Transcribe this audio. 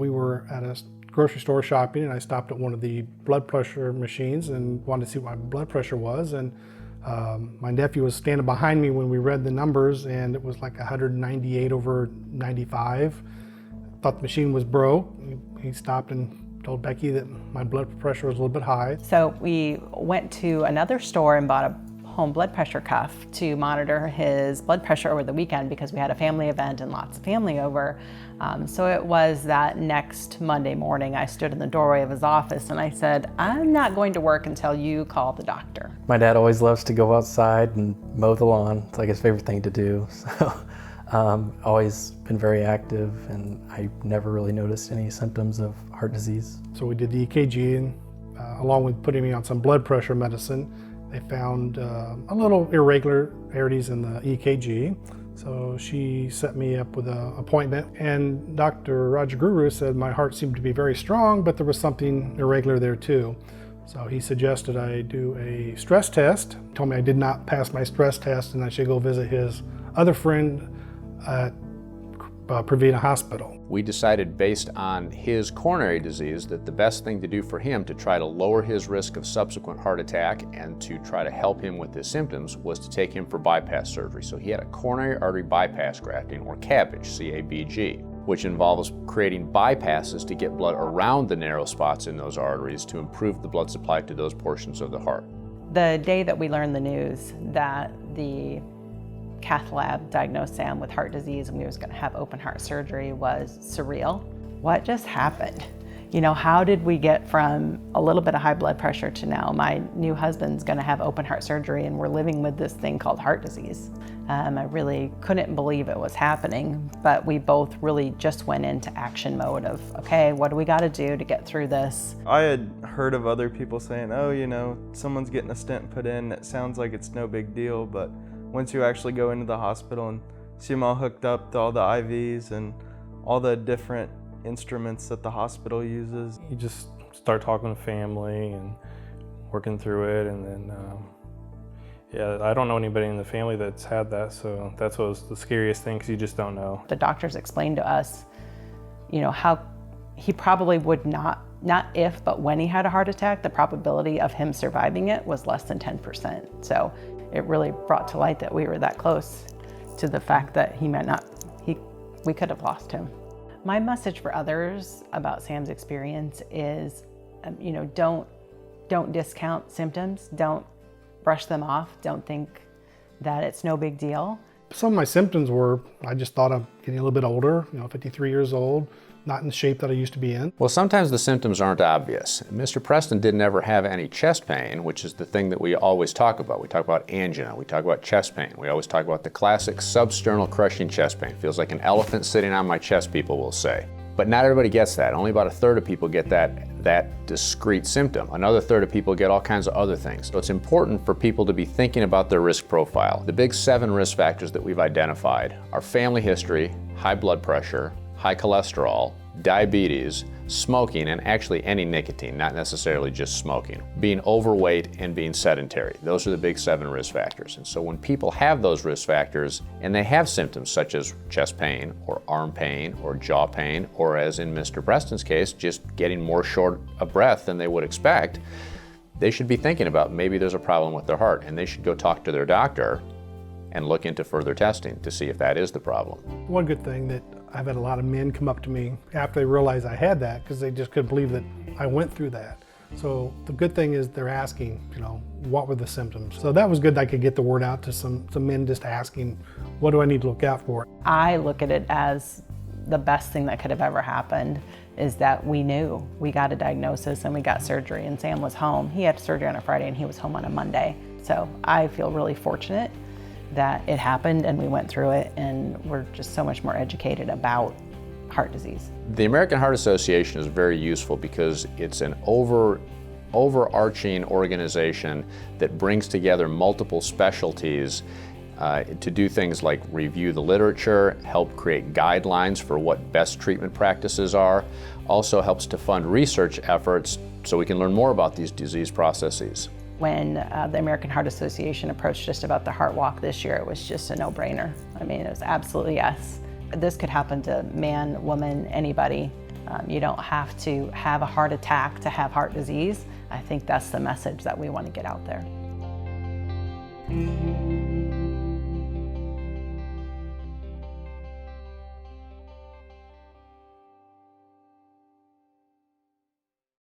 We were at a grocery store shopping, and I stopped at one of the blood pressure machines and wanted to see what my blood pressure was. And my nephew was standing behind me when we read the numbers, and it was like 198/95. Thought the machine was broke. He stopped and told Becky that my blood pressure was a little bit high. So we went to another store and bought a home blood pressure cuff to monitor his blood pressure over the weekend because we had a family event and lots of family over. So it was that next Monday morning, I stood in the doorway of his office and I said, I'm not going to work until you call the doctor. My dad always loves to go outside and mow the lawn. It's like his favorite thing to do. So always been very active, and I never really noticed any symptoms of heart disease. So we did the EKG, and along with putting me on some blood pressure medicine, they found a little irregularities in the EKG. So she set me up with an appointment, and Dr. Rajaguru said my heart seemed to be very strong, but there was something irregular there too. So he suggested I do a stress test. He told me I did not pass my stress test and I should go visit his other friend at Provena Hospital. We decided based on his coronary disease that the best thing to do for him to try to lower his risk of subsequent heart attack and to try to help him with his symptoms was to take him for bypass surgery. So he had a coronary artery bypass grafting, or CABG, C-A-B-G, which involves creating bypasses to get blood around the narrow spots in those arteries to improve the blood supply to those portions of the heart. The day that we learned the news that the cath lab diagnosed Sam with heart disease and we was going to have open heart surgery was surreal. What just happened? You know, how did we get from a little bit of high blood pressure to now my new husband's going to have open heart surgery and we're living with this thing called heart disease? I really couldn't believe it was happening, but we both really just went into action mode of, okay, what do we got to do to get through this? I had heard of other people saying, oh, you know, someone's getting a stent put in. It sounds like it's no big deal, but once you actually go into the hospital and see them all hooked up to all the IVs and all the different instruments that the hospital uses. You just start talking to family and working through it, and then yeah, I don't know anybody in the family that's had that, so that's what was the scariest thing, because you just don't know. The doctors explained to us, you know, how he probably would not if, but when he had a heart attack, the probability of him surviving it was less than 10%. So it really brought to light that we were that close to the fact that we could have lost him. My message for others about Sam's experience is, you know, don't discount symptoms. Don't brush them off. Don't think that it's no big deal. Some of my symptoms were, I just thought I'm getting a little bit older, 53 years old, not in the shape that I used to be in. Well, sometimes the symptoms aren't obvious. Mr. Preston didn't ever have any chest pain, which is the thing that we always talk about. We talk about angina, we talk about chest pain. We always talk about the classic substernal crushing chest pain. Feels like an elephant sitting on my chest, people will say. But not everybody gets that. Only about a third of people get that discrete symptom. Another third of people get all kinds of other things. So it's important for people to be thinking about their risk profile. The big 7 risk factors that we've identified are family history, high blood pressure, high cholesterol, diabetes, smoking, and actually any nicotine, not necessarily just smoking, being overweight, and being sedentary. Those are the big 7 risk factors. And so when people have those risk factors and they have symptoms such as chest pain or arm pain or jaw pain, or as in Mr. Preston's case, just getting more short of breath than they would expect, they should be thinking about maybe there's a problem with their heart, and they should go talk to their doctor and look into further testing to see if that is the problem. One good thing that I've had a lot of men come up to me after they realized I had that, because they just couldn't believe that I went through that. So the good thing is they're asking, what were the symptoms? So that was good that I could get the word out to some men just asking, what do I need to look out for? I look at it as the best thing that could have ever happened is that we knew. We got a diagnosis and we got surgery, and Sam was home. He had surgery on a Friday and he was home on a Monday. So I feel really fortunate that it happened and we went through it, and we're just so much more educated about heart disease. The American Heart Association is very useful because it's an overarching organization that brings together multiple specialties to do things like review the literature, help create guidelines for what best treatment practices are, also helps to fund research efforts so we can learn more about these disease processes. When the American Heart Association approached us about the Heart Walk this year, it was just a no-brainer. I mean, it was absolutely yes. This could happen to man, woman, anybody. You don't have to have a heart attack to have heart disease. I think that's the message that we want to get out there.